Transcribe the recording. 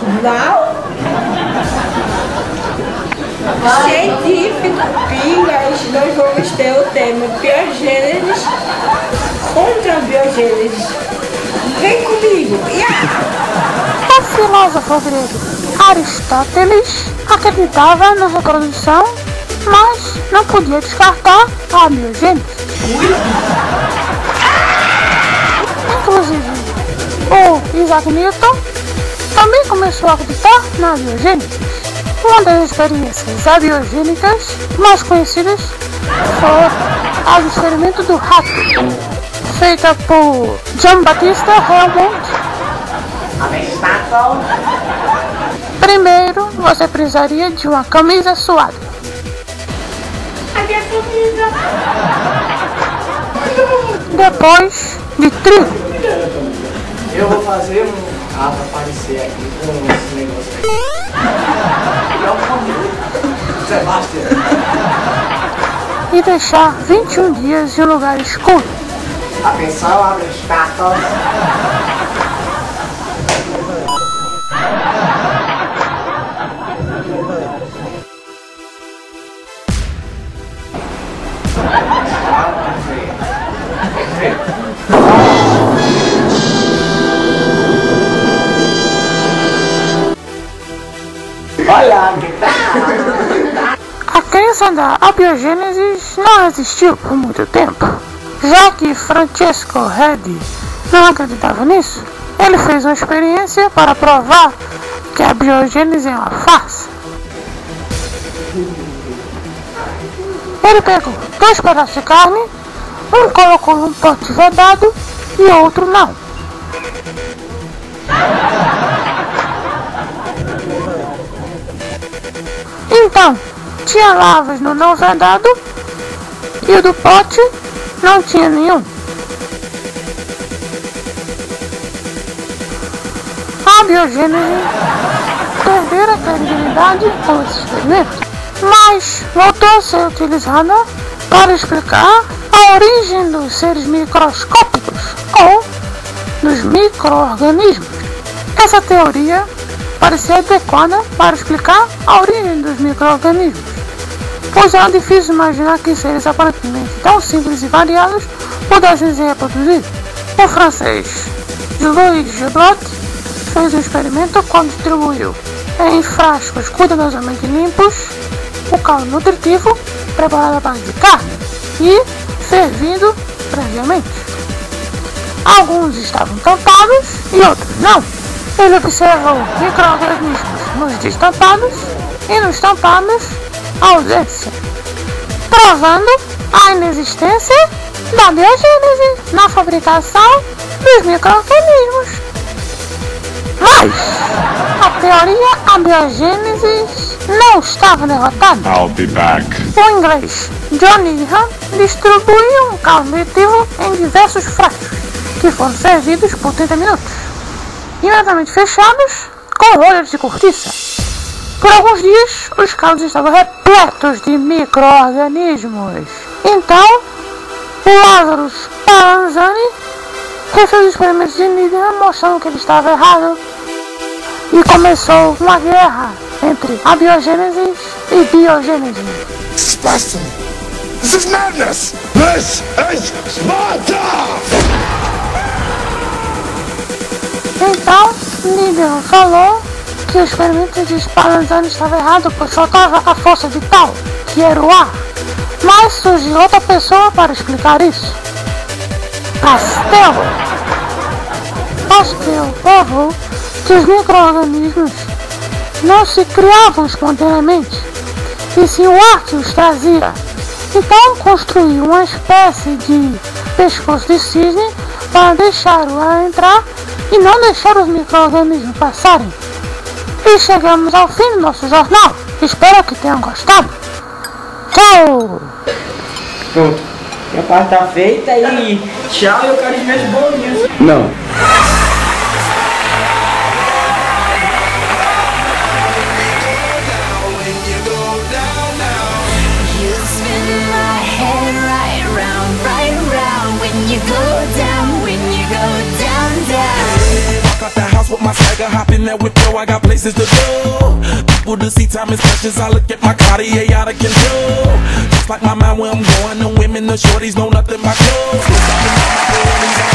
Jornal científico, pilas, nós vamos ter o tema biogênese contra a biogênese. Vem comigo! O filósofo grego Aristóteles acreditava na reprodução, mas não podia descartar a biogênese. Inclusive, o Isaac Newton também começou a acreditar na biogênese. Uma das experiências abiogênicas mais conhecidas foi o experimento do rato, feita por John Baptista Hellmont. Primeiro, você precisaria de uma camisa suada. Depois, de trigo. Eu vou fazer um rato aparecer aqui com esse negócio aqui. Sebastião. E deixar 21 dias em um lugar escuro. Atenção, abre os cartões. Olha, que tá. A crença da abiogênese não existiu por muito tempo. Já que Francesco Redi não acreditava nisso, ele fez uma experiência para provar que a biogênese é uma farsa. Ele pegou 2 pedaços de carne, um colocou num pote vedado e outro não. Então, tinha larvas no não vedado e o do pote não tinha nenhum. A biogênese perdera a credibilidade com esse experimento, mas voltou a ser utilizada para explicar a origem dos seres microscópicos ou dos micro-organismos. Essa teoria parecia adequada para explicar a origem dos micro-organismos, pois era difícil imaginar que seres aparentemente tão simples e variados pudessem ser reproduzidos. O francês Louis Gebrot fez um experimento quando distribuiu em frascos cuidadosamente limpos o caldo nutritivo preparado à base de carne e fervido previamente. Alguns estavam tampados e outros não. Ele observou micro-organismos nos destampados e nos tampados a ausência, provando a inexistência da biogênese na fabricação dos micro-organismos. Mas a teoria da biogênese não estava derrotada. I'll be back. O inglês John Needham distribuiu um caldo nutritivo em diversos frascos, que foram servidos por 30 minutos, imediatamente fechados com rolhas de cortiça. Por alguns dias, os caldos estavam repletos de micro-organismos. Então, o Lazarus Palanzani refez os experimentos de Needham mostrando que ele estava errado. E começou uma guerra entre a biogênese e biogênese. Sparta! This is madness! This is Sparta! Então, Needham falou que o experimento de Spallanzani estava errado, pois faltava a força vital, que era o ar. Mas surgiu outra pessoa para explicar isso. Pasteur provou que os micro-organismos não se criavam espontaneamente, e sim o ar que os trazia. Então construiu uma espécie de pescoço de cisne para deixar o ar entrar e não deixar os micro-organismos passarem. E chegamos ao fim do nosso jornal. Espero que tenham gostado. Tchau! Pronto. Minha parte tá feita e tchau, eu quero os meus bolinhos. Não. With my swagger, hopping that whip, yo, I got places to go. People to see, time is precious. I look at my Cartier out of control. Just like my mind where I'm going, the women, the shorties know nothing but clothes.